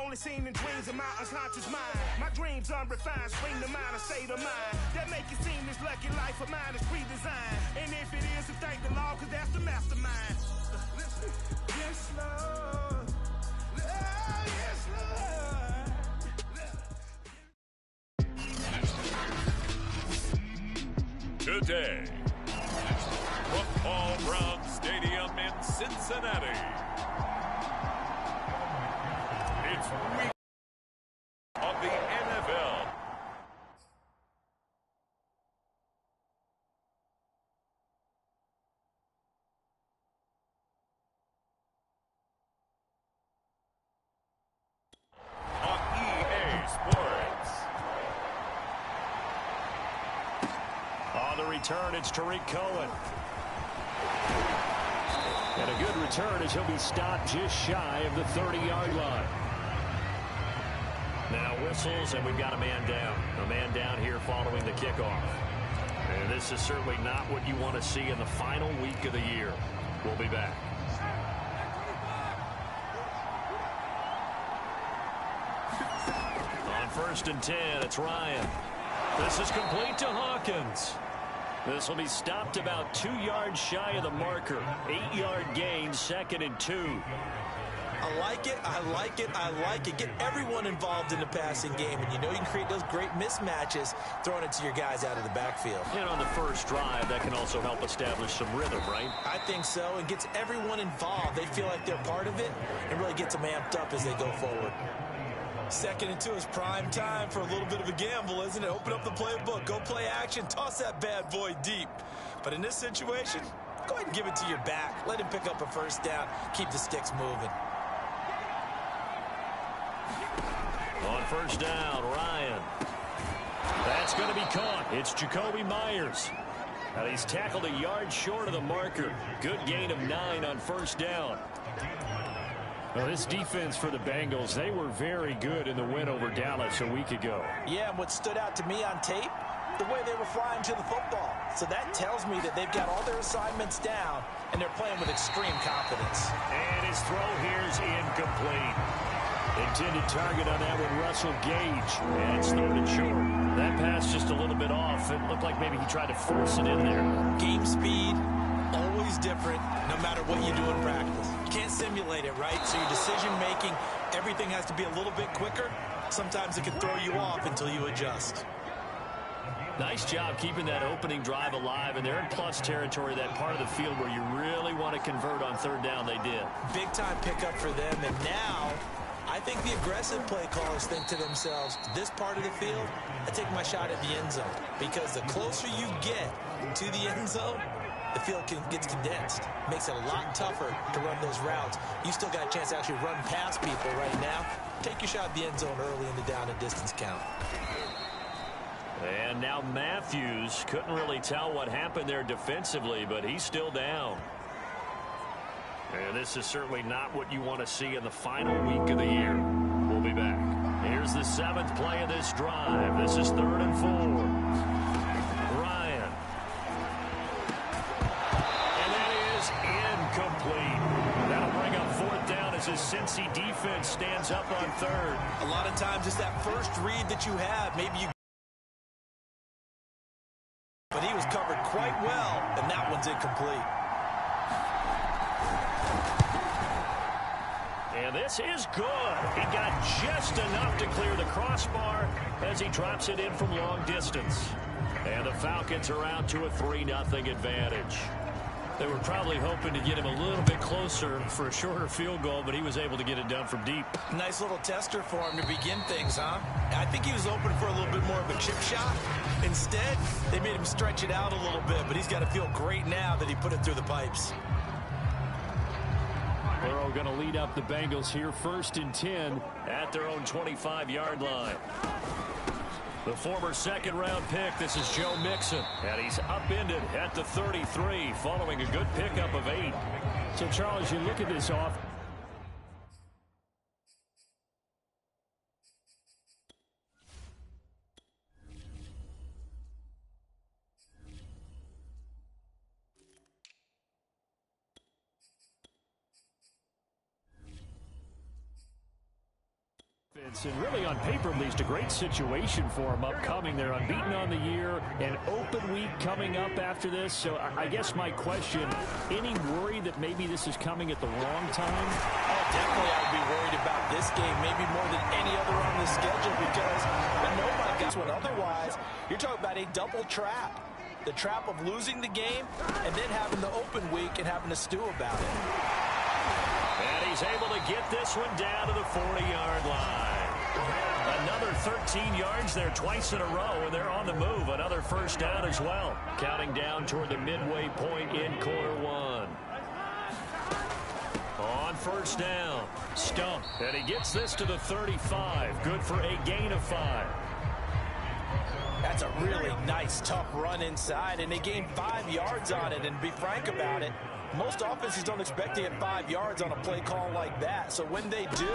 only seen in dreams of my unconscious mind. My dreams unrefined, spring to mind, a state of mind that make it seem this lucky life of mine is pre-designed. And if it is, then thank the Lord, cause that's the mastermind. Yes, Lord. Oh, yes, Lord. Today, from Paul Brown Stadium in Cincinnati, it's week of the NFL. On EA Sports. On the return, it's Tariq Cohen. And a good return as he'll be stopped just shy of the 30-yard line. Now whistles, and we've got a man down. A man down here following the kickoff. And this is certainly not what you want to see in the final week of the year. We'll be back. On 1st and 10, it's Ryan. This is complete to Hawkins. This will be stopped about 2 yards shy of the marker. 8-yard gain, 2nd and 2. I like it, I like it, I like it. Get everyone involved in the passing game, and you know you can create those great mismatches throwing it to your guys out of the backfield. And on the first drive, that can also help establish some rhythm, right? I think so. It gets everyone involved. They feel like they're part of it and really gets them amped up as they go forward. 2nd and 2 is prime time for a little bit of a gamble, isn't it? Open up the playbook, go play action, toss that bad boy deep. But in this situation, go ahead and give it to your back. Let him pick up a first down. Keep the sticks moving. On 1st down, Ryan. That's going to be caught. It's Jacoby Myers. And he's tackled a yard short of the marker. Good gain of 9 on 1st down. Well, this defense for the Bengals, they were very good in the win over Dallas a week ago. Yeah, and what stood out to me on tape, the way they were flying to the football. So that tells me that they've got all their assignments down, and they're playing with extreme confidence. And his throw here is incomplete. Intended target on that one, Russell Gage. And it's 3rd and short. That pass just a little bit off. It looked like maybe he tried to force it in there. Game speed, always different, no matter what you do in practice. You can't simulate it, right? So your decision-making, everything has to be a little bit quicker. Sometimes it can throw you off until you adjust. Nice job keeping that opening drive alive, and they're in plus territory, that part of the field where you really want to convert on 3rd down. They did. Big-time pickup for them, and now I think the aggressive play callers think to themselves, this part of the field, I take my shot at the end zone, because the closer you get to the end zone, the field gets condensed. Makes it a lot tougher to run those routes. You still got a chance to actually run past people right now. Take your shot at the end zone early in the down and distance count. And now Matthews couldn't really tell what happened there defensively, but he's still down. And this is certainly not what you want to see in the final week of the year. We'll be back. Here's the 7th play of this drive. This is 3rd and 4. Ryan. And that is incomplete. That'll bring up 4th down as his Cincy defense stands up on 3rd. A lot of times it's that first read that you have. Maybe you... But he was covered quite well, and that one's incomplete. And this is good. He got just enough to clear the crossbar as he drops it in from long distance. And the Falcons are out to a 3-0 advantage. They were probably hoping to get him a little bit closer for a shorter field goal, but he was able to get it done from deep. Nice little tester for him to begin things, huh? I think he was open for a little bit more of a chip shot. Instead, they made him stretch it out a little bit, but he's got to feel great now that he put it through the pipes. Burrow going to lead up the Bengals here, 1st and 10 at their own 25-yard line. The former 2nd-round pick, this is Joe Mixon, and he's upended at the 33 following a good pickup of 8. So, Charles, you look at this off. And really, on paper, at least, a great situation for them upcoming. They're unbeaten on the year, an open week coming up after this. So I guess my question, any worry that maybe this is coming at the wrong time? Oh, definitely I would be worried about this game, maybe more than any other on the schedule, because nobody got one. Otherwise, you're talking about a double trap. The trap of losing the game and then having the open week and having to stew about it. And he's able to get this one down to the 40-yard line. Another 13 yards there twice in a row, and they're on the move. Another first down as well. Counting down toward the midway point in quarter one. On first down, Stump. And he gets this to the 35. Good for a gain of 5. That's a really nice, tough run inside, and they gained 5 yards on it. And to be frank about it, most offenses don't expect to get 5 yards on a play call like that. So when they do,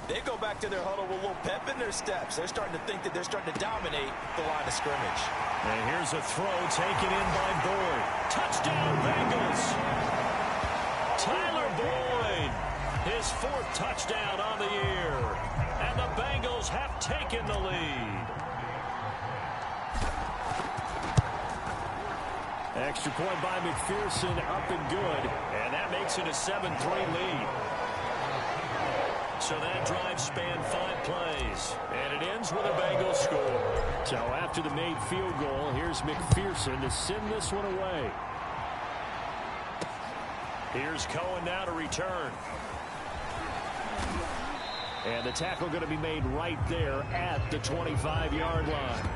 they go back to their huddle with a little pep in their steps. They're starting to think that they're starting to dominate the line of scrimmage. And here's a throw taken in by Boyd. Touchdown, Bengals. Tyler Boyd, his 4th touchdown on the year. And the Bengals have taken the lead. Extra point by McPherson, up and good. And that makes it a 7-3 lead. So that drive spanned 5 plays. And it ends with a Bengals score. So after the made field goal, here's McPherson to send this one away. Here's Cohen now to return. And the tackle going to be made right there at the 25-yard line.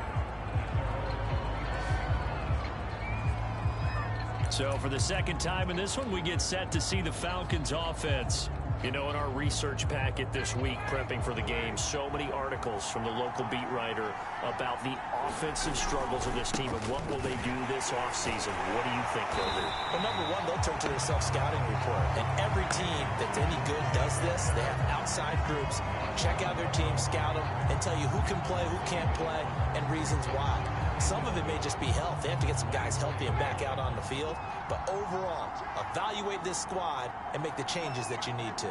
So for the second time in this one, we get set to see the Falcons offense. You know, in our research packet this week, prepping for the game, so many articles from the local beat writer about the offensive struggles of this team and what will they do this offseason. What do you think they'll do? Well, number one, they'll turn to their self-scouting report. And every team that's any good does this. They have outside groups, check out their team, scout them, and tell you who can play, who can't play, and reasons why. Some of it may just be health. They have to get some guys healthy and back out on the field. But overall, evaluate this squad and make the changes that you need to.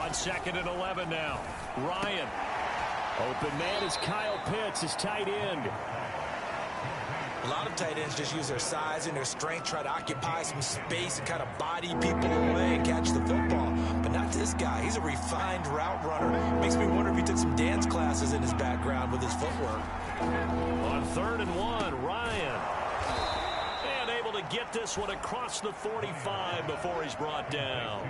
On 2nd and 11 now. Ryan. Open man is Kyle Pitts, his tight end. A lot of tight ends just use their size and their strength, try to occupy some space and kind of body people away and catch the football. But not this guy. He's a refined route runner. Makes me wonder if he took some dance classes in his background with his footwork. On 3rd and 1, Ryan. And able to get this one across the 45 before he's brought down.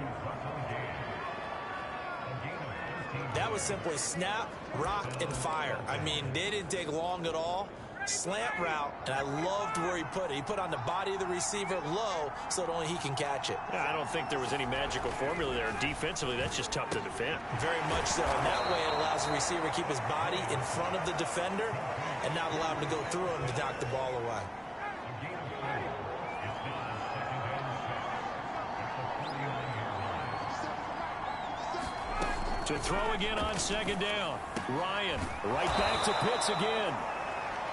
That was simply snap, rock, and fire. I mean, they didn't take long at all. Slant route, and I loved where he put it. He put on the body of the receiver low so that only he can catch it. Yeah, I don't think there was any magical formula there. Defensively, that's just tough to defend. Very much so. And that way it allows the receiver to keep his body in front of the defender and not allow him to go through him to knock the ball away. To throw again on 2nd down. Ryan right back to Pitts again.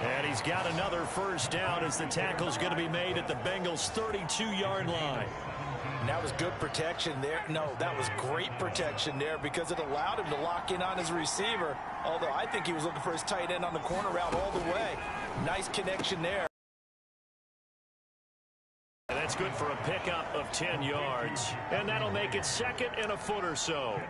And he's got another first down as the tackle's going to be made at the Bengals' 32-yard line. And that was good protection there. No, that was great protection there because it allowed him to lock in on his receiver. Although I think he was looking for his tight end on the corner route all the way. Nice connection there. And that's good for a pickup of 10 yards. And that'll make it 2nd and a foot or so.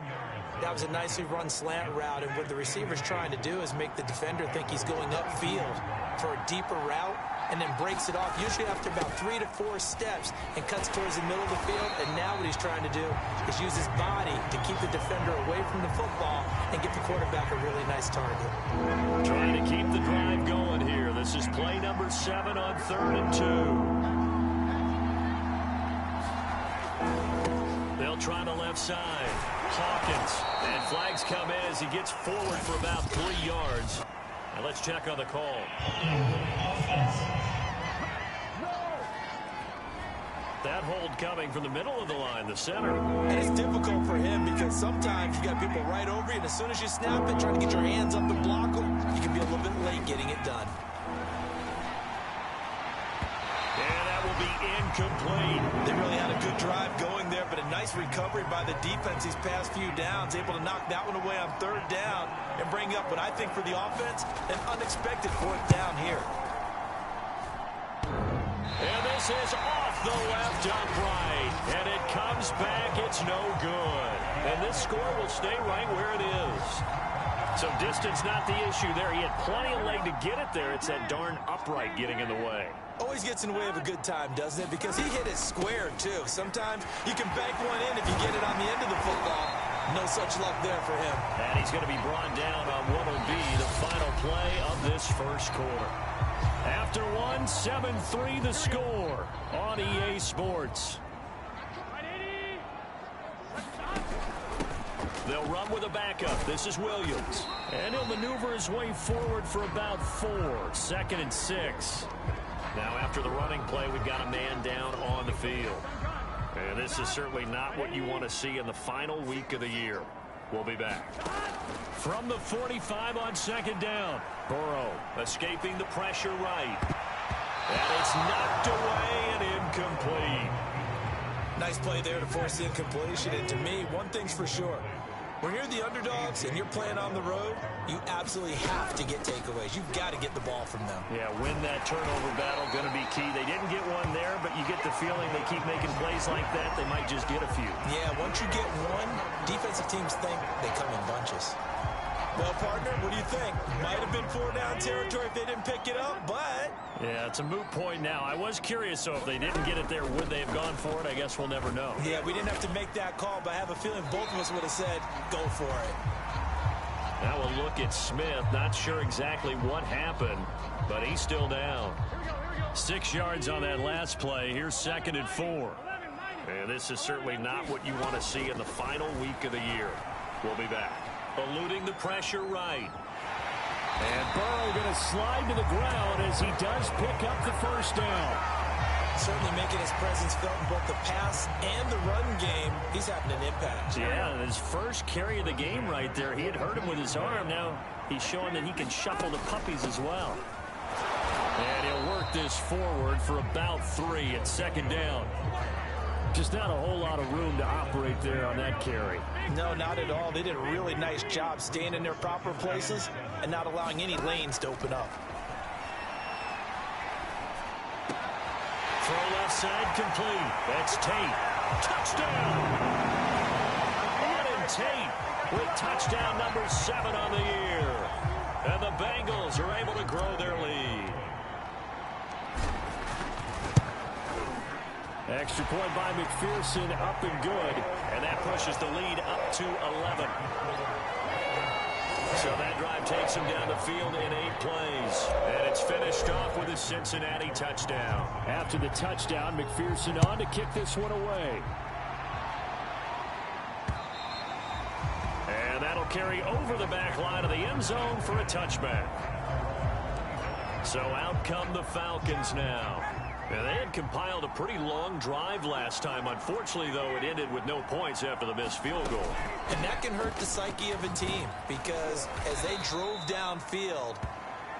That was a nicely run slant route, and what the receiver's trying to do is make the defender think he's going upfield for a deeper route and then breaks it off, usually after about 3 to 4 steps, and cuts towards the middle of the field. And now what he's trying to do is use his body to keep the defender away from the football and give the quarterback a really nice target. Trying to keep the drive going here. This is play number 7 on 3rd and 2. They'll try the left side. Hawkins. And flags come in as he gets forward for about 3 yards. Now let's check on the call. That hold coming from the middle of the line, the center. And it's difficult for him because sometimes you got people right over you, and as soon as you snap it, trying to get your hands up and block them, you can be a little bit late getting it done. And that will be incomplete. They really had a good drive going there, but a nice recovery by the defense these past few downs, able to knock that one away on third down and bring up what I think for the offense, an unexpected fourth down here. And this is off the left upright. And it comes back. It's no good. And this score will stay right where it is. So distance not the issue there. He had plenty of leg to get it there. It's that darn upright getting in the way. Always gets in the way of a good time, doesn't it? Because he hit it square, too. Sometimes you can bank one in if you get it on the end of the football. No such luck there for him. And he's going to be brought down on what will be the final play of this first quarter. After one, 7-3 the score on EA Sports. They'll run with a backup. This is Williams. And he'll maneuver his way forward for about 4. 2nd and 6. Now after the running play, we've got a man down on the field. And this is certainly not what you want to see in the final week of the year. We'll be back. From the 45 on 2nd down. Burrow escaping the pressure right. And it's knocked away and incomplete. Nice play there to force the incompletion. And to me, one thing's for sure. When you're the underdogs and you're playing on the road, you absolutely have to get takeaways. You've got to get the ball from them. Yeah, win that turnover battle, going to be key. They didn't get one there, but you get the feeling they keep making plays like that, they might just get a few. Yeah, once you get one, defensive teams think they come in bunches. Well, partner, what do you think? Might have been 4-down territory if they didn't pick it up, but... Yeah, it's a moot point now. I was curious, so if they didn't get it there, would they have gone for it? I guess we'll never know. Yeah, we didn't have to make that call, but I have a feeling both of us would have said, go for it. Now we'll look at Smith. Not sure exactly what happened, but he's still down. 6 yards on that last play. Here's 2nd and 4. And this is certainly not what you want to see in the final week of the year. We'll be back. Eluding the pressure right. And Burrow going to slide to the ground as he does pick up the first down. Certainly making his presence felt in both the pass and the run game. He's having an impact. Yeah, his first carry of the game right there. He had hurt him with his arm. Now he's showing that he can shuffle the puppies as well. And he'll work this forward for about 3 at 2nd down. Just not a whole lot of room to operate there on that carry. No, not at all. They did a really nice job staying in their proper places and not allowing any lanes to open up. Throw left side complete. That's Tate. Touchdown! Auden Tate with touchdown number 7 on the year. And the Bengals are able to grow their lead. Extra point by McPherson, up and good. And that pushes the lead up to 11. So that drive takes him down the field in 8 plays. And it's finished off with a Cincinnati touchdown. After the touchdown, McPherson on to kick this one away. And that'll carry over the back line of the end zone for a touchback. So out come the Falcons now. And they had compiled a pretty long drive last time. Unfortunately, though, it ended with no points after the missed field goal. And that can hurt the psyche of a team because as they drove downfield,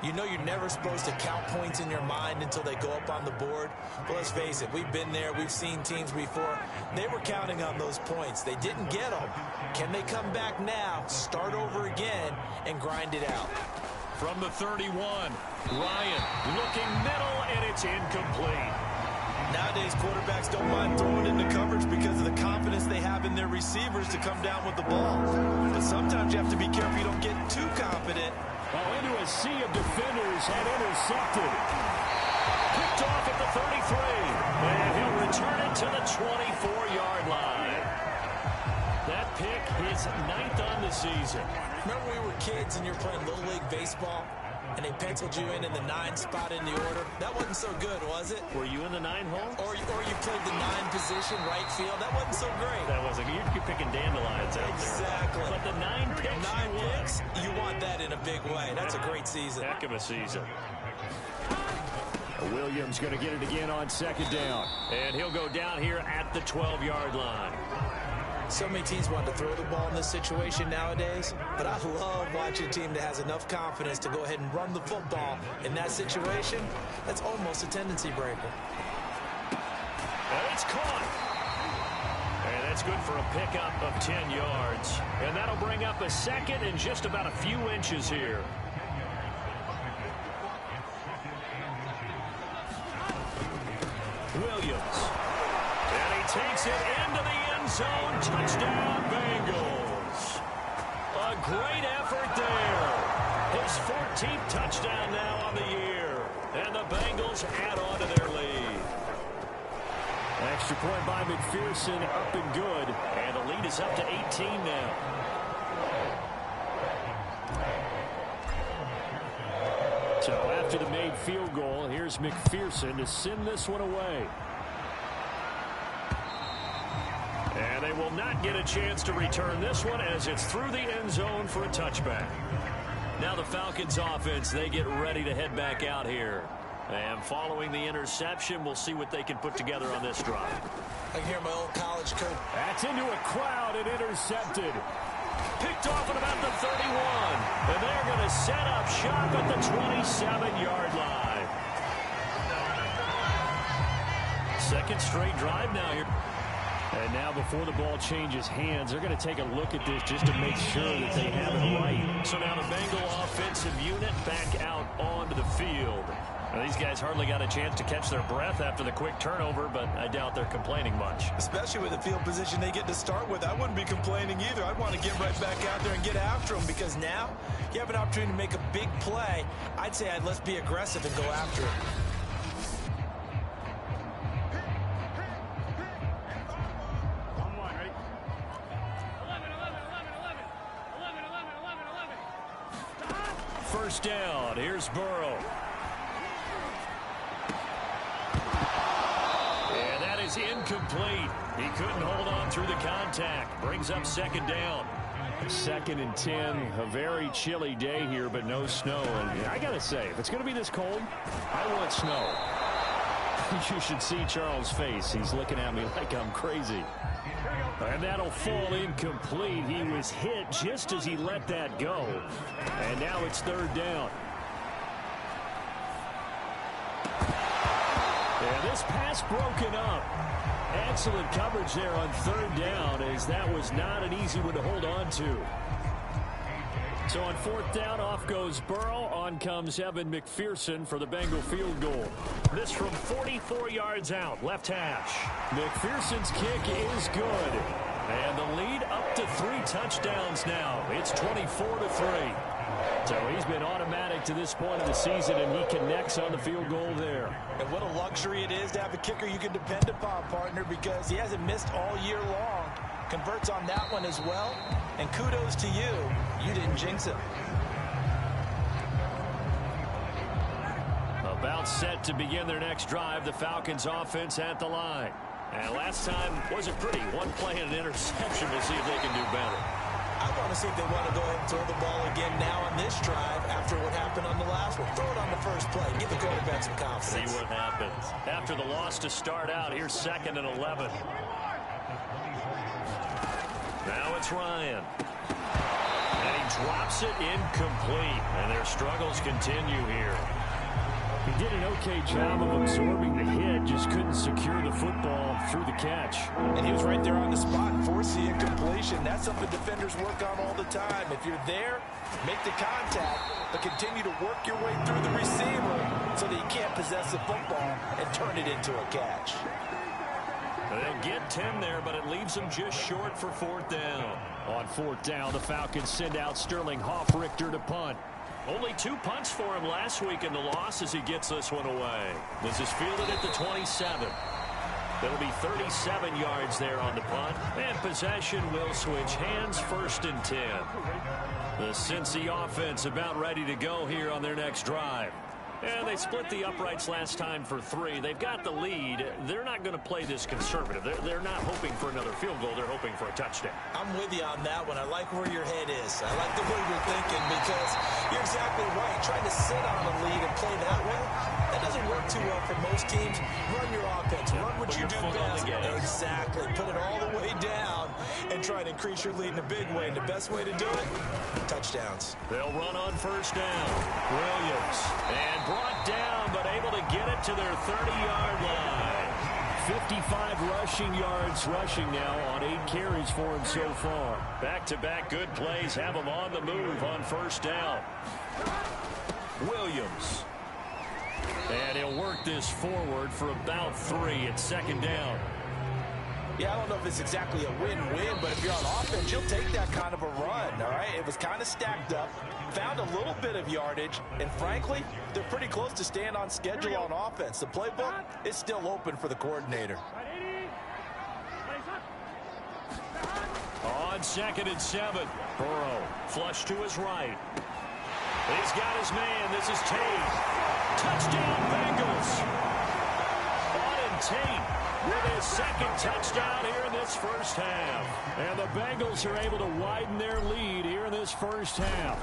you know you're never supposed to count points in your mind until they go up on the board. But let's face it, we've been there. We've seen teams before. They were counting on those points. They didn't get them. Can they come back now, start over again, and grind it out? From the 31, Ryan looking middle, and it's incomplete. Nowadays, quarterbacks don't mind throwing into coverage because of the confidence they have in their receivers to come down with the ball. But sometimes you have to be careful you don't get too confident. Well, into a sea of defenders and intercepted. Picked off at the 33, and he'll return it to the 24-yard line. That pick is 9th on the season. Remember we were kids and you were playing Little League Baseball and they penciled you in the 9 spot in the order? That wasn't so good, was it? Were you in the 9 hole? Or you played the 9 position, right field. That wasn't so great. That wasn't good. You're picking dandelions out there. Exactly. But the 9 picks, 9 picks, you want that in a big way. That's a great season. Heck of a season. Williams going to get it again on 2nd down. And he'll go down here at the 12-yard line. So many teams want to throw the ball in this situation nowadays, but I love watching a team that has enough confidence to go ahead and run the football. In that situation, that's almost a tendency breaker. And it's caught. And that's That's good for a pickup of 10 yards. And that'll bring up a second and just about a few inches here. Williams. And he takes it into the end zone. Touchdown, Bengals. A great effort there. His 14th touchdown now on the year. And the Bengals add on to their lead. Extra point by McPherson, up and good. And the lead is up to 18 now. So after the made field goal, here's McPherson to send this one away. And they will not get a chance to return this one as it's through the end zone for a touchback. Now the Falcons offense, they get ready to head back out here. And following the interception, we'll see what they can put together on this drive. I can hear my old college coach. That's into a crowd and intercepted. Picked off at about the 31. And they're going to set up shop at the 27-yard line. Second straight drive now here. And now before the ball changes hands, they're going to take a look at this just to make sure that they have it right. So now the Bengal offensive unit back out onto the field. Now, these guys hardly got a chance to catch their breath after the quick turnover, but I doubt they're complaining much. Especially with the field position they get to start with. I wouldn't be complaining either. I'd want to get right back out there and get after them because now you have an opportunity to make a big play. I'd say let's be aggressive and go after it. First down. Here's Burrow. And that is incomplete. He couldn't hold on through the contact. Brings up second down. 2nd and 10. A very chilly day here, but no snow. And I got to say, if it's going to be this cold, I want snow. You should see Charles' face. He's looking at me like I'm crazy. And that'll fall incomplete. He was hit just as he let that go. And now it's third down. And this pass broken up. Excellent coverage there on third down, as that was not an easy one to hold on to. So on fourth down, off goes Burrow. On comes Evan McPherson for the Bengal field goal. This from 44 yards out, left hash. McPherson's kick is good. And the lead up to 3 touchdowns now. It's 24-3. So he's been automatic to this point of the season, and he connects on the field goal there. And what a luxury it is to have a kicker you can depend upon, partner, because he hasn't missed all year long. Converts on that one as well. And kudos to you. You didn't jinx him. About set to begin their next drive, the Falcons offense at the line. And last time wasn't pretty. One play and an interception. We'll see if they can do better. I want to see if they want to go ahead and throw the ball again now on this drive after what happened on the last one. Throw it on the first play. Give the quarterback some confidence. See what happens. After the loss to start out, here's 2nd and 11. Now it's Ryan. And he drops it incomplete. And their struggles continue here. He did an okay job of absorbing the hit, just couldn't secure the football through the catch. And he was right there on the spot, force the incompletion. That's something defenders work on all the time. If you're there, make the contact, but continue to work your way through the receiver so that you can't possess the football and turn it into a catch. They'll get 10 there, but it leaves them just short for fourth down. On fourth down, the Falcons send out Sterling Hoffrichter to punt. Only 2 punts for him last week in the loss as he gets this one away. This is fielded at the 27. That'll be 37 yards there on the punt. And possession will switch hands, 1st and 10. The Cincy offense about ready to go here on their next drive. And they split the uprights last time for 3. They've got the lead. They're not going to play this conservative. They're not hoping for another field goal. They're hoping for a touchdown. I'm with you on that one. I like where your head is. I like the way you're thinking because you're exactly right. Trying to sit on a lead and play that way, that doesn't work too well for most teams. Run your offense. Run what you do best. Exactly. Put it all the way down and try to increase your lead in a big way. And the best way to do it, touchdowns. They'll run on first down. Williams. And brought down, but able to get it to their 30-yard line. 55 rushing yards rushing now on 8 carries for him so far. Back-to-back good plays have him on the move on first down. Williams. And he'll work this forward for about 3 at second down. Yeah, I don't know if it's exactly a win-win, but if you're on offense, you'll take that kind of a run, all right? It was kind of stacked up, found a little bit of yardage, and frankly, they're pretty close to staying on schedule on offense. The playbook is still open for the coordinator. On 2nd and 7, Burrow flush to his right. He's got his man. This is Tate. Touchdown, Bengals. Auden Tate with his second touchdown here in this first half. And the Bengals are able to widen their lead here in this first half.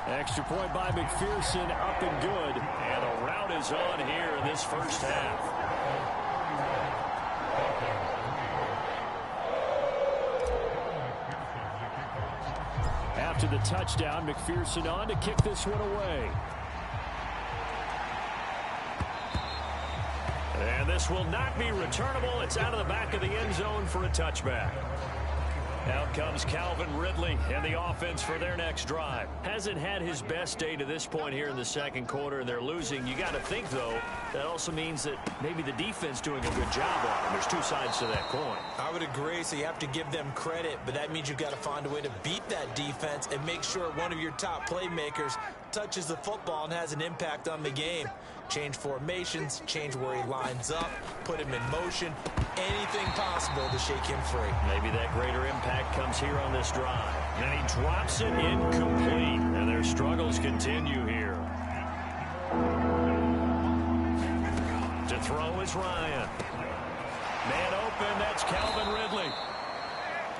Extra point by McPherson, up and good. And the route is on here in this first half. After the touchdown, McPherson on to kick this one away. And this will not be returnable. It's out of the back of the end zone for a touchback. Out comes Calvin Ridley and the offense for their next drive. Hasn't had his best day to this point here in the second quarter, and they're losing. You got to think, though, that also means that maybe the defense doing a good job on them. There's two sides to that coin. I would agree, so you have to give them credit, but that means you've got to find a way to beat that defense and make sure one of your top playmakers touches the football and has an impact on the game. Change formations, change where he lines up, put him in motion, anything possible to shake him free. Maybe that greater impact comes here on this drive. And he drops it incomplete, and their struggles continue here. To throw is Ryan. Man open, that's Calvin Ridley.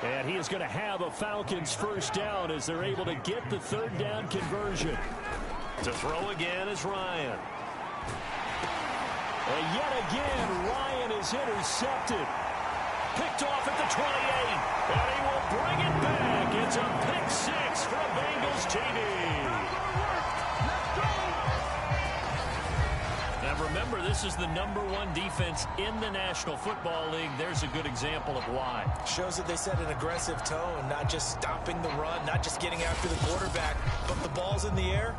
And he is going to have a Falcons first down as they're able to get the third down conversion. To throw again is Ryan. And yet again, Ryan is intercepted. Picked off at the 28. And he will bring it back. It's a pick six for Bengals TD. Now remember, this is the #1 defense in the National Football League. There's a good example of why. Shows that they set an aggressive tone, not just stopping the run, not just getting after the quarterback, but the ball's in the air.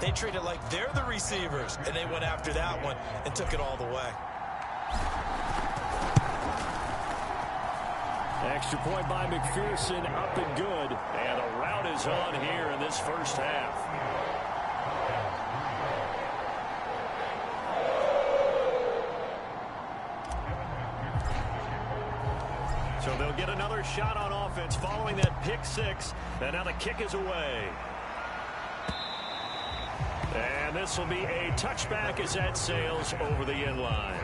They treat it like they're the receivers, and they went after that one and took it all the way. Extra point by McPherson, up and good. And a route is on here in this first half. So they'll get another shot on offense following that pick six. And now the kick is away. And this will be a touchback as that sails over the end line.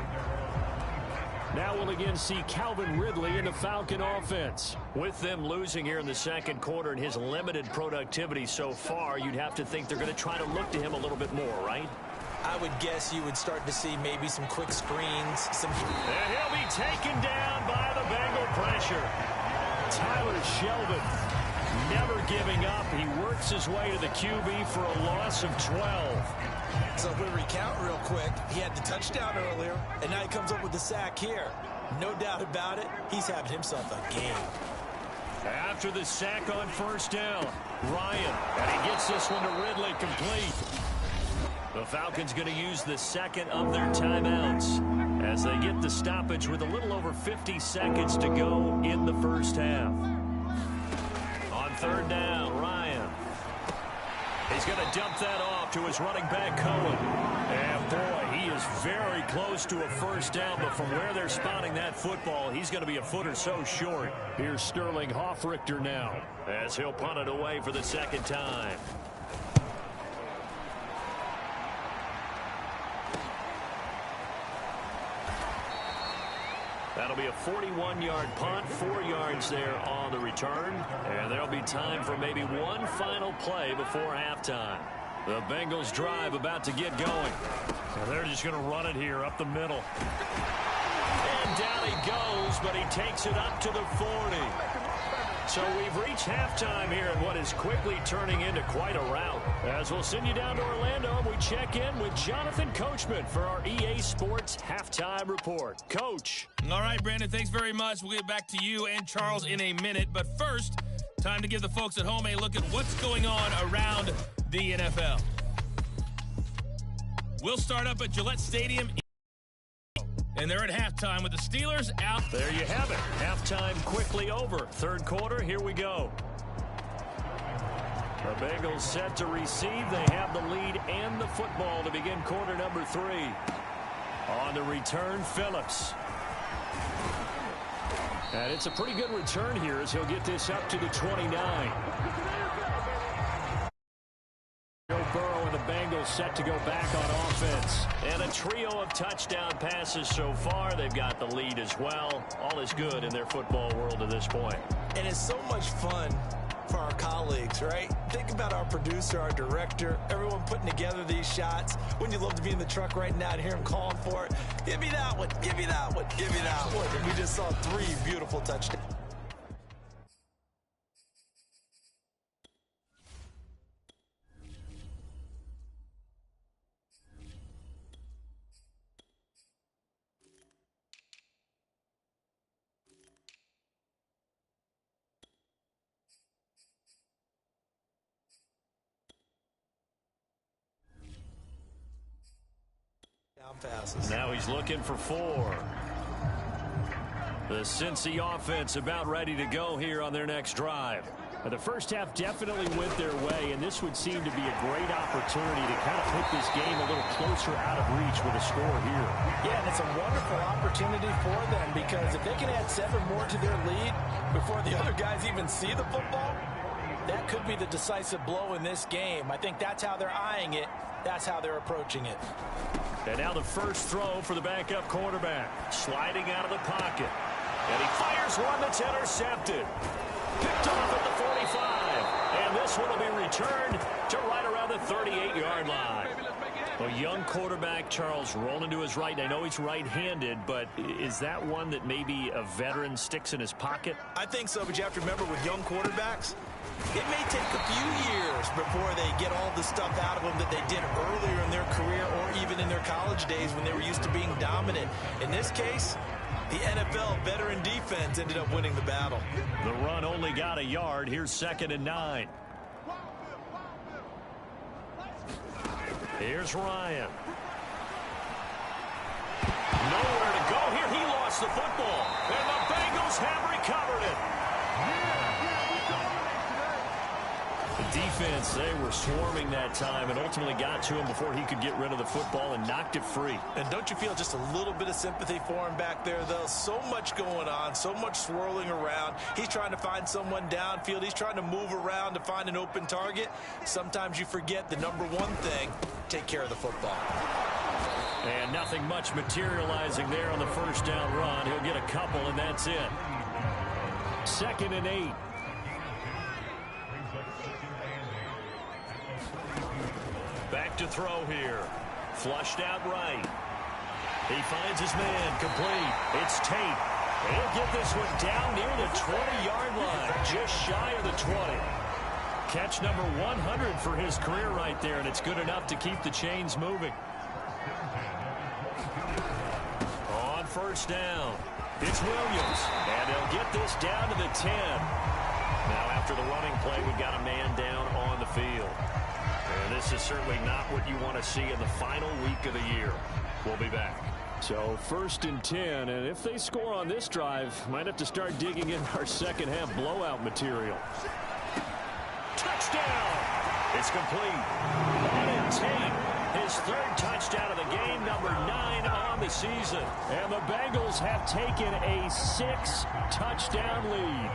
Now we'll again see Calvin Ridley in the Falcon offense. With them losing here in the second quarter and his limited productivity so far, you'd have to think they're going to try to look to him a little bit more, right? I would guess you would start to see maybe some quick screens. And he'll be taken down by the Bengal pressure. Tyler Shelvin never giving up. He works his way to the QB for a loss of 12. So if we recount real quick, he had the touchdown earlier, and now he comes up with the sack here. No doubt about it, he's having himself a game. After the sack on first down, Ryan, and he gets this one to Ridley complete. The Falcons going to use the second of their timeouts as they get the stoppage with a little over 50 seconds to go in the first half. On third down, Ryan. He's going to dump that off to his running back, Cohen. And boy, he is very close to a first down, but from where they're spotting that football, he's going to be a foot or so short. Here's Sterling Hoffrichter now as he'll punt it away for the second time. That'll be a 41-yard punt, 4 yards there on the return. And there'll be time for maybe one final play before halftime. The Bengals drive about to get going. So they're just going to run it here up the middle. And down he goes, but he takes it up to the 40. So we've reached halftime here in what is quickly turning into quite a rout. As we'll send you down to Orlando, and we check in with Jonathan Coachman for our EA Sports Halftime Report. Coach. All right, Brandon, thanks very much. We'll get back to you and Charles in a minute. But first, time to give the folks at home a look at what's going on around the NFL. We'll start up at Gillette Stadium. And they're at halftime with the Steelers out. There you have it. Halftime quickly over. Third quarter, here we go. The Bengals set to receive. They have the lead and the football to begin quarter number 3. On the return, Phillips. And it's a pretty good return here as he'll get this up to the 29. Joe Burrow and the Bengals set to go back on offense. And a trio of touchdown passes so far. They've got the lead as well. All is good in their football world at this point. And it's so much fun for our colleagues, right? Think about our producer, our director, everyone putting together these shots. Wouldn't you love to be in the truck right now and hear him calling for it? Give me that one, give me that one, give me that one. And we just saw 3 beautiful touchdowns. Passes. Now he's looking for 4. The Cincy offense about ready to go here on their next drive. The first half definitely went their way, and this would seem to be a great opportunity to kind of put this game a little closer out of reach with a score here. Yeah, and it's a wonderful opportunity for them because if they can add 7 more to their lead before the other guys even see the football, that could be the decisive blow in this game. I think that's how they're eyeing it. That's how they're approaching it. And now the first throw for the backup quarterback. Sliding out of the pocket. And he fires one that's intercepted. Picked off at the 45. And this one will be returned to right around the 38-yard line. A young quarterback, Charles, rolling to his right. I know he's right-handed, but is that one that maybe a veteran sticks in his pocket? I think so, but you have to remember with young quarterbacks, it may take a few years before they get all the stuff out of them that they did earlier in their career or even in their college days when they were used to being dominant. In this case, the NFL veteran defense ended up winning the battle. The run only got a yard. Here's 2nd and 9. Here's Ryan. Nowhere to go here. He lost the football. And the Bengals have recovered it. The defense, they were swarming that time and ultimately got to him before he could get rid of the football and knocked it free. And don't you feel just a little bit of sympathy for him back there, though? So much going on, so much swirling around. He's trying to find someone downfield. He's trying to move around to find an open target. Sometimes you forget the number one thing, take care of the football. And nothing much materializing there on the first down run. He'll get a couple, and that's it. 2nd and 8. Back to throw here. Flushed out right. He finds his man complete. It's Tate. He'll get this one down near the 20-yard line. Just shy of the 20. Catch number 100 for his career right there, and it's good enough to keep the chains moving. On first down, it's Williams. And they'll get this down to the 10. Now after the running play, we've got a man down on the field. And this is certainly not what you want to see in the final week of the year. We'll be back. So 1st and 10, and if they score on this drive, might have to start digging in our second half blowout material. Touchdown! It's complete. On and Tate, his 3rd touchdown of the game, number 9 on the season. And the Bengals have taken a 6-touchdown lead.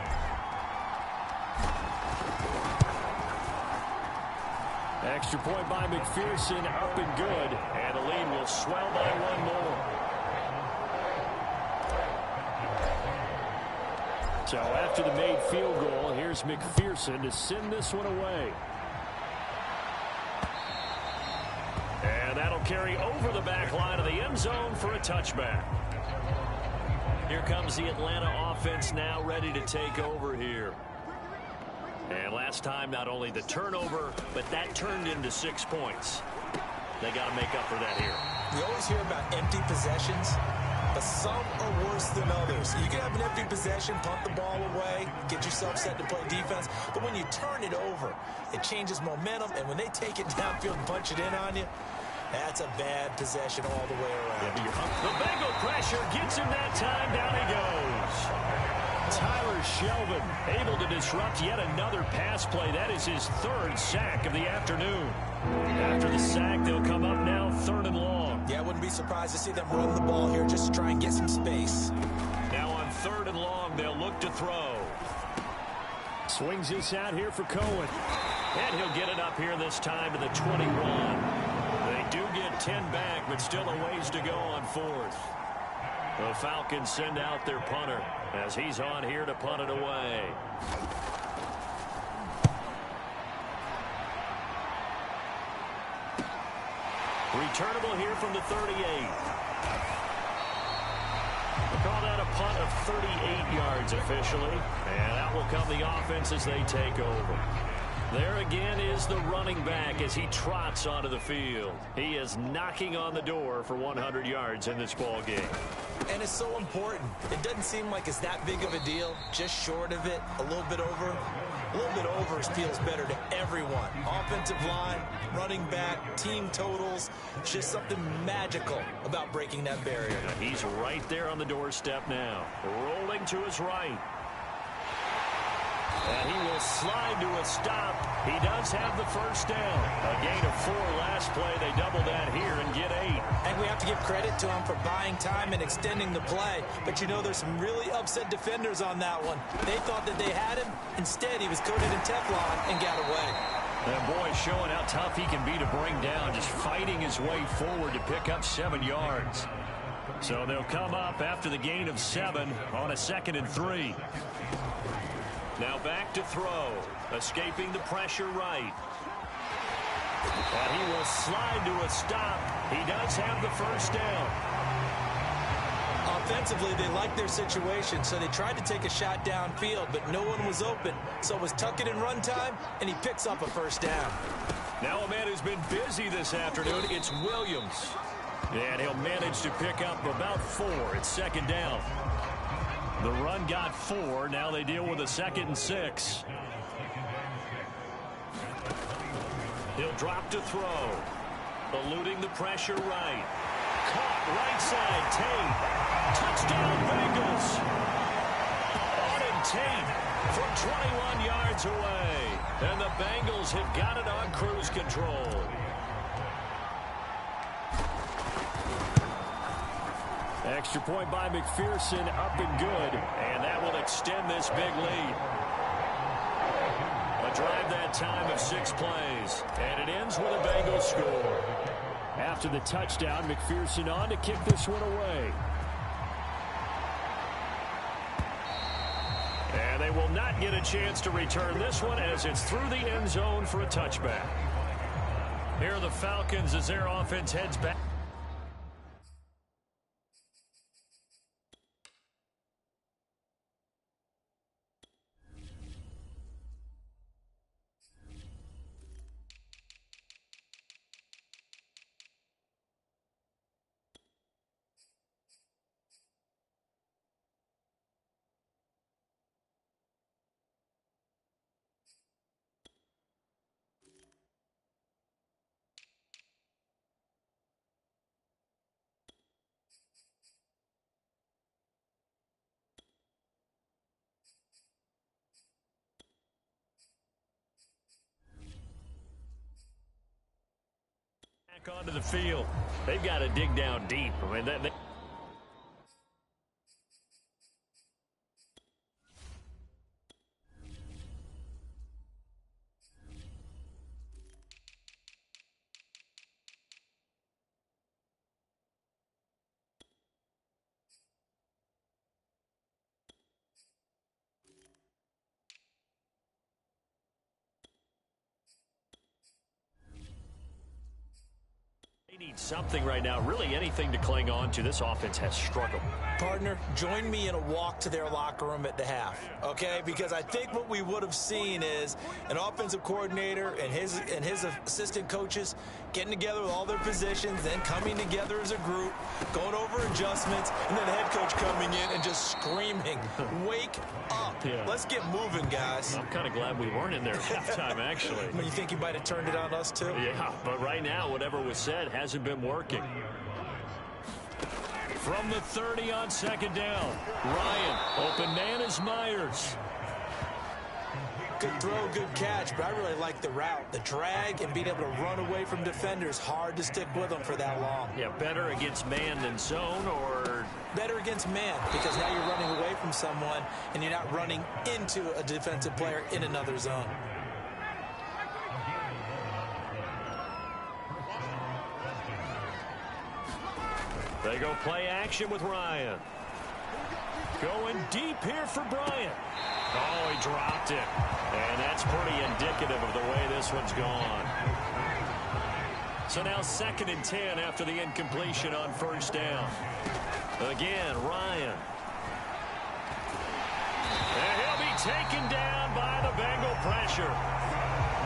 Extra point by McPherson, up and good. And the lead will swell by 1 more. So after the made field goal, here's McPherson to send this one away. And that'll carry over the back line of the end zone for a touchback. Here comes the Atlanta offense now ready to take over here. And last time, not only the turnover, but that turned into 6 points. They got to make up for that here. You always hear about empty possessions, but some are worse than others. You can have an empty possession, punt the ball away, get yourself set to play defense, but when you turn it over, it changes momentum, and when they take it downfield and punch it in on you, that's a bad possession all the way around. The Bengal pressure gets him that time. Down he goes. Tyler Shelvin able to disrupt yet another pass play. That is his 3rd sack of the afternoon. After the sack, they'll come up now 3rd and long. Yeah, I wouldn't be surprised to see them run the ball here just to try and get some space. Now on 3rd and long, they'll look to throw. Swings this out here for Cohen. And he'll get it up here this time to the 21. They do get 10 back, but still a ways to go on 4th. The Falcons send out their punter as he's on here to punt it away. Returnable here from the 38. We'll call that a punt of 38 yards officially. And out will come the offense as they take over. There again is the running back as he trots onto the field. He is knocking on the door for 100 yards in this ball game. And it's so important. It doesn't seem like it's that big of a deal. Just short of it, a little bit over. A little bit over feels better to everyone. Offensive line, running back, team totals. It's just something magical about breaking that barrier. He's right there on the doorstep now. Rolling to his right. And he will slide to a stop. He does have the 1st down. A gain of 4 last play. They double that here and get 8. And we have to give credit to him for buying time and extending the play. But you know, there's some really upset defenders on that one. They thought that they had him. Instead, he was coated in Teflon and got away. That boy showing how tough he can be to bring down, just fighting his way forward to pick up 7 yards. So they'll come up after the gain of 7 on a 2nd and 3. Now back to throw. Escaping the pressure right. And he will slide to a stop. He does have the 1st down. Offensively, they liked their situation, so they tried to take a shot downfield, but no one was open. So it was tuck it in run time, and he picks up a 1st down. Now a man who's been busy this afternoon, it's Williams. And he'll manage to pick up about 4. It's 2nd down. The run got 4. Now they deal with a 2nd and 6. He'll drop to throw. Eluding the pressure right. Caught right side. Tate. Touchdown Bengals. Auden Tate from 21 yards away. And the Bengals have got it on cruise control. Extra point by McPherson, up and good, and that will extend this big lead. A drive that time of 6 plays, and it ends with a Bengals score. After the touchdown, McPherson on to kick this one away. And they will not get a chance to return this one as it's through the end zone for a touchback. Here are the Falcons as their offense heads back. Onto the field. They've got to dig down deep. I mean, They need need something right now, really anything to cling on to. This offense has struggled. Partner, join me in a walk to their locker room at the half, okay? Because I think what we would have seen is an offensive coordinator and his assistant coaches getting together with all their positions, then coming together as a group, going over adjustments, and then the head coach coming in and just screaming, wake up. Yeah. Let's get moving, guys. I'm kind of glad we weren't in there at halftime, actually. You think he might have turned it on us, too? Yeah, but right now, whatever was said hasn't been working. From the 30 on second down, Ryan, open man is Myers. Good throw, good catch, but I really like the route. The drag and being able to run away from defenders, hard to stick with them for that long. Yeah, better against man than zone, or? Better against man, because now you're running away from someone and you're not running into a defensive player in another zone. They go play action with Ryan. Going deep here for Bryant. Oh, he dropped it. And that's pretty indicative of the way this one's gone. So now 2nd and 10 after the incompletion on first down. Again, Ryan. And he'll be taken down by the Bengal pressure.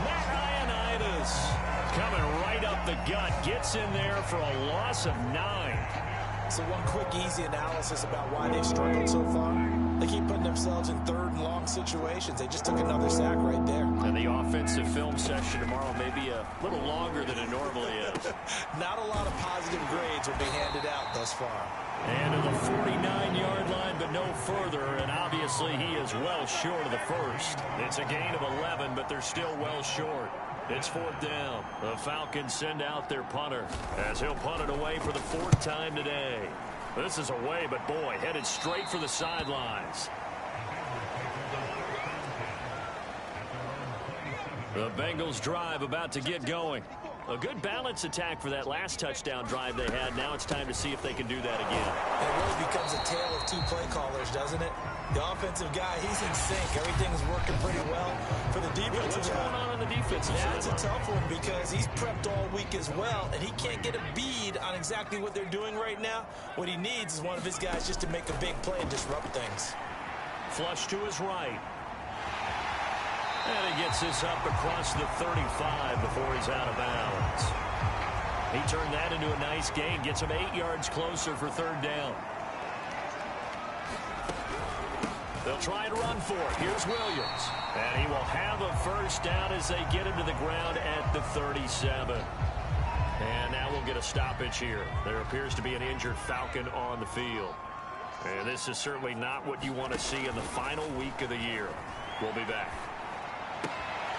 Matt Ioannidis coming right up the gut. Gets in there for a loss of 9. So one quick, easy analysis about why they've struggled so far. They keep putting themselves in 3rd and long situations. They just took another sack right there. And the offensive film session tomorrow may be a little longer than it normally is. Not a lot of positive grades will be handed out thus far. And to the 49-yard line, but no further. And obviously he is well short of the first. It's a gain of 11, but they're still well short. It's 4th down. The Falcons send out their punter as he'll punt it away for the 4th time today. This is away, but boy, headed straight for the sidelines. The Bengals drive about to get going. A good balance attack for that last touchdown drive they had. Now it's time to see if they can do that again. It really becomes a tale of 2 play callers, doesn't it? The offensive guy, he's in sync. Everything's working pretty well. For the defensive What's going on the defensive side? Yeah, it's a tough one because he's prepped all week as well, and he can't get a bead on exactly what they're doing right now. What he needs is one of his guys just to make a big play and disrupt things. Flush to his right. And he gets this up across the 35 before he's out of bounds. He turned that into a nice gain. Gets him 8 yards closer for 3rd down. They'll try and run for it. Here's Williams. And he will have a first down as they get him to the ground at the 37. And now we'll get a stoppage here. There appears to be an injured Falcon on the field. And this is certainly not what you want to see in the final week of the year. We'll be back.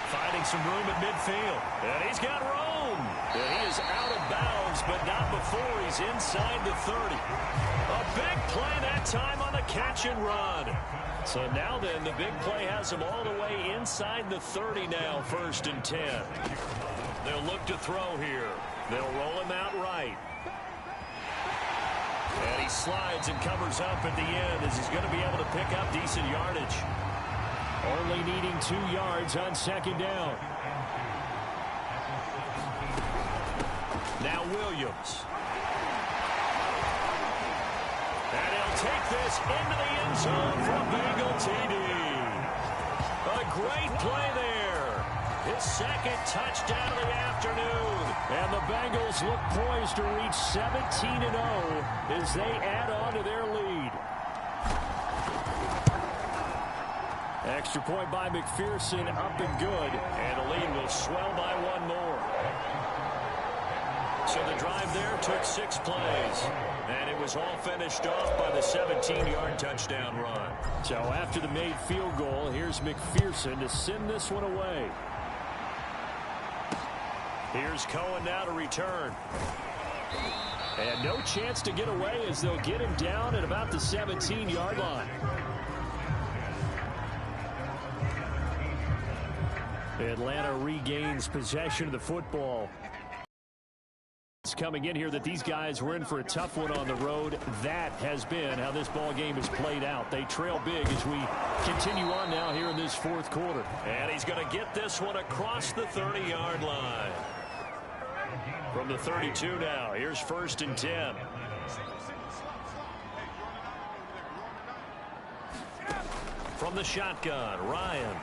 Finding some room at midfield. And he's got room. And he is out of bounds, but not before he's inside the 30. A big play that time on the catch and run. So now then, the big play has him all the way inside the 30 now, 1st and 10. They'll look to throw here. They'll roll him out right. And he slides and covers up at the end as he's going to be able to pick up decent yardage. Only needing 2 yards on 2nd down. Now Williams. And he'll take this into the end zone for a Bengal TD. A great play there. His 2nd touchdown of the afternoon. And the Bengals look poised to reach 17-0 as they add on to their lead. Extra point by McPherson, up and good. And the lead will swell by 1 more. So the drive there took 6 plays. And it was all finished off by the 17-yard touchdown run. So after the made field goal, here's McPherson to send this one away. Here's Cohen now to return. And no chance to get away as they'll get him down at about the 17-yard line. Atlanta regains possession of the football. It's coming in here that these guys were in for a tough one on the road. That has been how this ball game is played out. They trail big as we continue on now here in this 4th quarter. And he's going to get this one across the 30-yard line. From the 32 now, here's 1st and 10. From the shotgun, Ryan.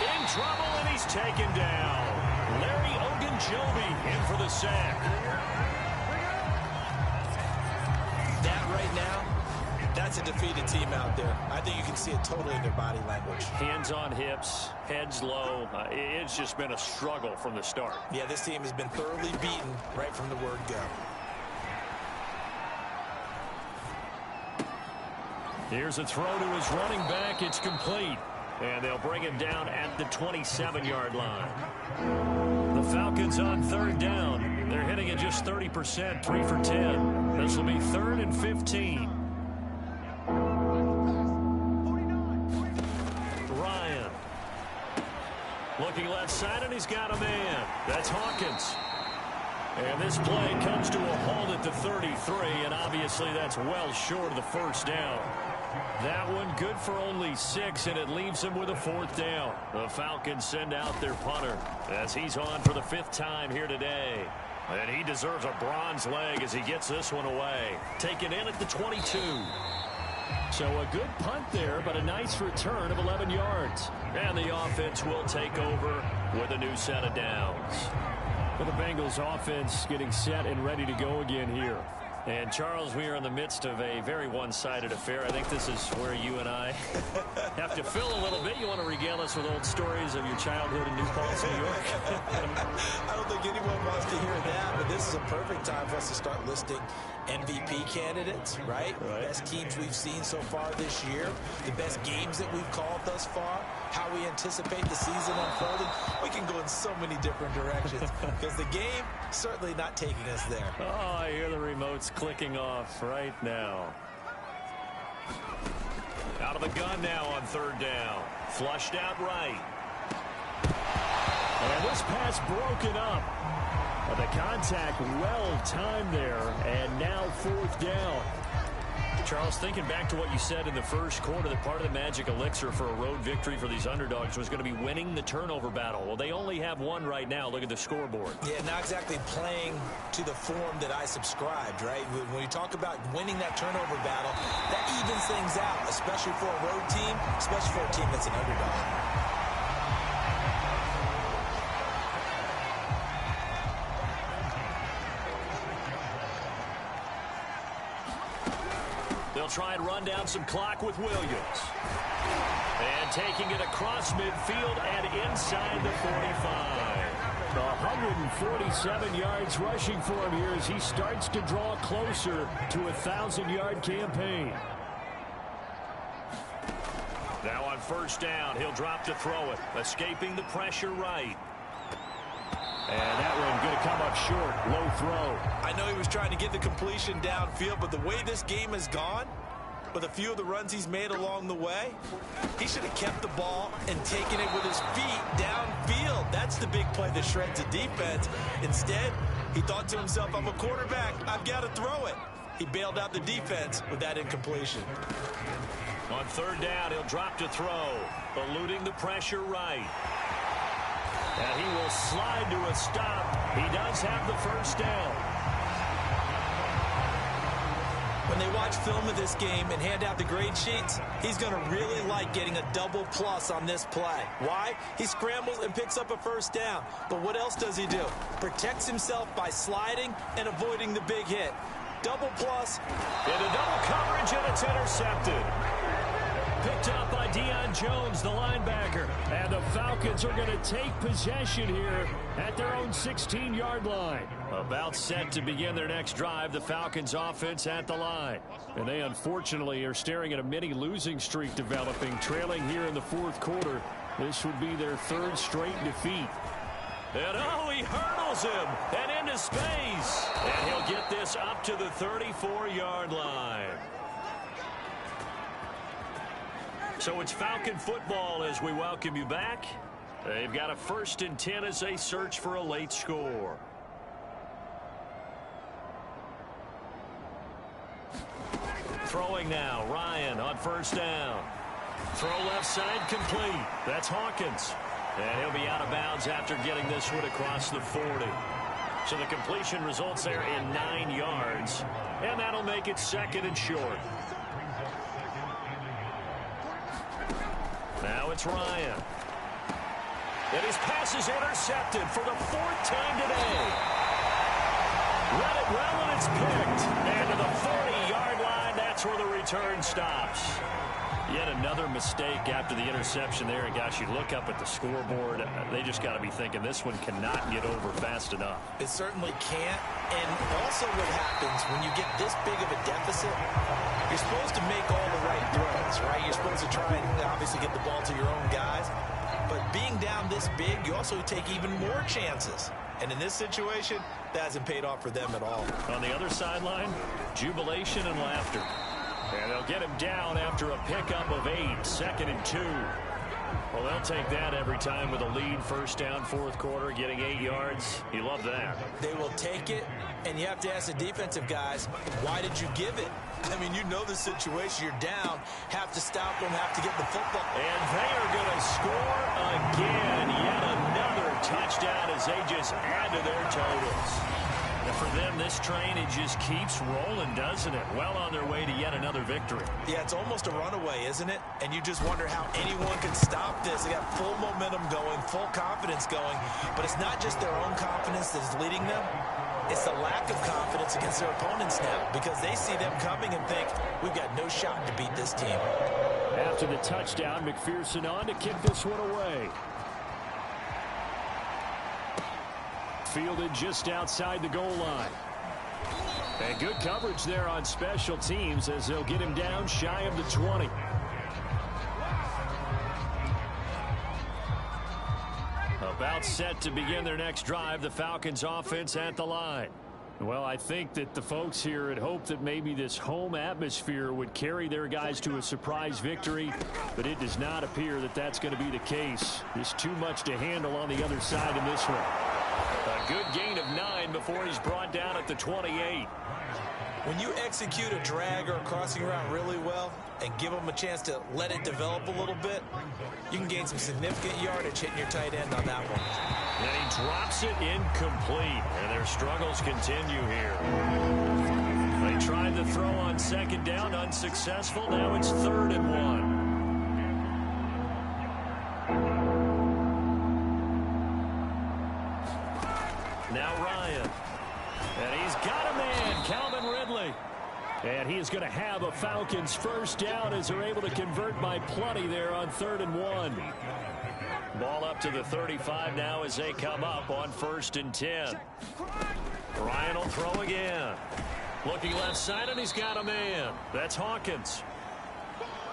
In trouble, and he's taken down. Larry Ogunjobi in for the sack. That right now, that's a defeated team out there. I think you can see it totally in their body language. Hands on hips, heads low. It's just been a struggle from the start. Yeah, this team has been thoroughly beaten right from the word go. Here's a throw to his running back. It's complete. And they'll bring him down at the 27-yard line. The Falcons on 3rd down. They're hitting at just 30%, 3 for 10. This will be 3rd and 15. Ryan. Looking left side, and he's got a man. That's Hawkins. And this play comes to a halt at the 33, and obviously that's well short of the 1st down. That one good for only 6, and it leaves him with a 4th down. The Falcons send out their punter as he's on for the 5th time here today. And he deserves a bronze leg as he gets this one away. Taken in at the 22. So a good punt there, but a nice return of 11 yards. And the offense will take over with a new set of downs. For the Bengals offense getting set and ready to go again here. And, Charles, we are in the midst of a very one-sided affair. I think this is where you and I have to fill a little bit. You want to regale us with old stories of your childhood in New Paltz, New York? I don't think anyone wants to hear that, but this is a perfect time for us to start listing MVP candidates, right? The best teams we've seen so far this year, the best games that we've called thus far, how we anticipate the season unfolding. We can go in so many different directions because the game certainly not taking us there. Oh, I hear the remotes clicking off right now. Out of the gun now on 3rd down. Flushed out right. And this pass broken up. The contact well timed there, and now 4th down. Charles, thinking back to what you said in the first quarter, that part of the magic elixir for a road victory for these underdogs was going to be winning the turnover battle. Well, they only have one right now. Look at the scoreboard. Yeah, not exactly playing to the form that I subscribed, right? When you talk about winning that turnover battle, that evens things out, especially for a road team, especially for a team that's an underdog. Try and run down some clock with Williams. And taking it across midfield and inside the 45. 147 yards rushing for him here as he starts to draw closer to a 1,000-yard campaign. Now on 1st down, he'll drop to throw it. Escaping the pressure right. And that one going to come up short. Low throw. I know he was trying to get the completion downfield, but the way this game has gone, with a few of the runs he's made along the way, he should have kept the ball and taken it with his feet downfield. That's the big play that shreds the defense. Instead, he thought to himself, I'm a quarterback. I've got to throw it. He bailed out the defense with that incompletion. On 3rd down, he'll drop to throw. Eluding the pressure right. And he will slide to a stop. He does have the 1st down. When they watch film of this game and hand out the grade sheets, he's going to really like getting a double plus on this play. Why? He scrambles and picks up a 1st down. But what else does he do? Protects himself by sliding and avoiding the big hit. Double plus. Into double coverage, and it's intercepted. Picked up by Deion Jones, the linebacker. And the Falcons are going to take possession here at their own 16-yard line. About set to begin their next drive, the Falcons offense at the line. And they unfortunately are staring at a mini losing streak developing, trailing here in the 4th quarter. This would be their 3rd straight defeat. And oh, he hurdles him and into space. And he'll get this up to the 34-yard line. So it's Falcon football as we welcome you back. They've got a 1st and 10 as they search for a late score. Throwing now, Ryan on 1st down. Throw left side complete. That's Hawkins. And he'll be out of bounds after getting this one across the 40. So the completion results there in 9 yards. And that'll make it 2nd and short. Now it's Ryan. And his pass is intercepted for the 4th time today. Read it well, and it's picked. And to the 40-yard line, that's where the return stops. Yet another mistake after the interception there. And gosh, you look up at the scoreboard, they just got to be thinking this one cannot get over fast enough. It certainly can't. And also what happens when you get this big of a deficit, you're supposed to make all the right throws, right? You're supposed to try and obviously get the ball to your own guys. But being down this big, you also take even more chances. And in this situation, that hasn't paid off for them at all. On the other sideline, jubilation and laughter. And they'll get him down after a pickup of 8, 2nd and 2. Well, they'll take that every time with a lead. 1st down, 4th quarter, getting 8 yards. You love that. They will take it, and you have to ask the defensive guys, why did you give it? I mean, you know the situation. You're down, have to stop them, have to get the football. And they are going to score again. Yet another touchdown as they just add to their totals. And for them, this train, it just keeps rolling, doesn't it? Well on their way to yet another victory. Yeah, it's almost a runaway, isn't it? And you just wonder how anyone can stop this. They got full momentum going, full confidence going. But it's not just their own confidence that's leading them. It's the lack of confidence against their opponents now because they see them coming and think, we've got no shot to beat this team. After the touchdown, McPherson on to kick this one away. Fielded just outside the goal line. And good coverage there on special teams as they'll get him down shy of the 20. About set to begin their next drive, the Falcons offense at the line. Well, I think that the folks here had hoped that maybe this home atmosphere would carry their guys to a surprise victory, but it does not appear that that's going to be the case. There's too much to handle on the other side in this one. A good gain of 9 before he's brought down at the 28. When you execute a drag or a crossing route really well and give them a chance to let it develop a little bit, you can gain some significant yardage hitting your tight end on that one. And he drops it incomplete, and their struggles continue here. They tried the throw on 2nd down, unsuccessful. Now it's 3rd and 1. Now Ryan. And he's got a man, Calvin Ridley. And he is going to have a Falcons 1st down as they're able to convert by plenty there on 3rd and 1. Ball up to the 35 now as they come up on 1st and 10. Ryan will throw again. Looking left side, and he's got a man. That's Hawkins.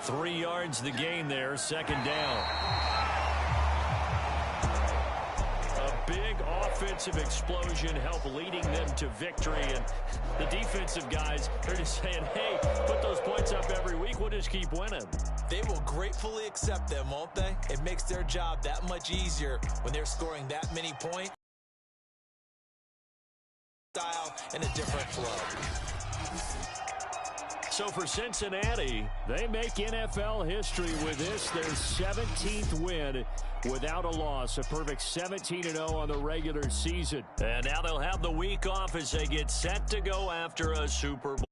3 yards the gain there, 2nd down. Big offensive explosion help leading them to victory, and the defensive guys are just saying, hey, put those points up every week, we'll just keep winning. They will gratefully accept them, won't they? It makes their job that much easier when they're scoring that many points. Style and a different flow. So for Cincinnati, they make NFL history with this, their 17th win without a loss. A perfect 17-0 on the regular season. And now they'll have the week off as they get set to go after a Super Bowl.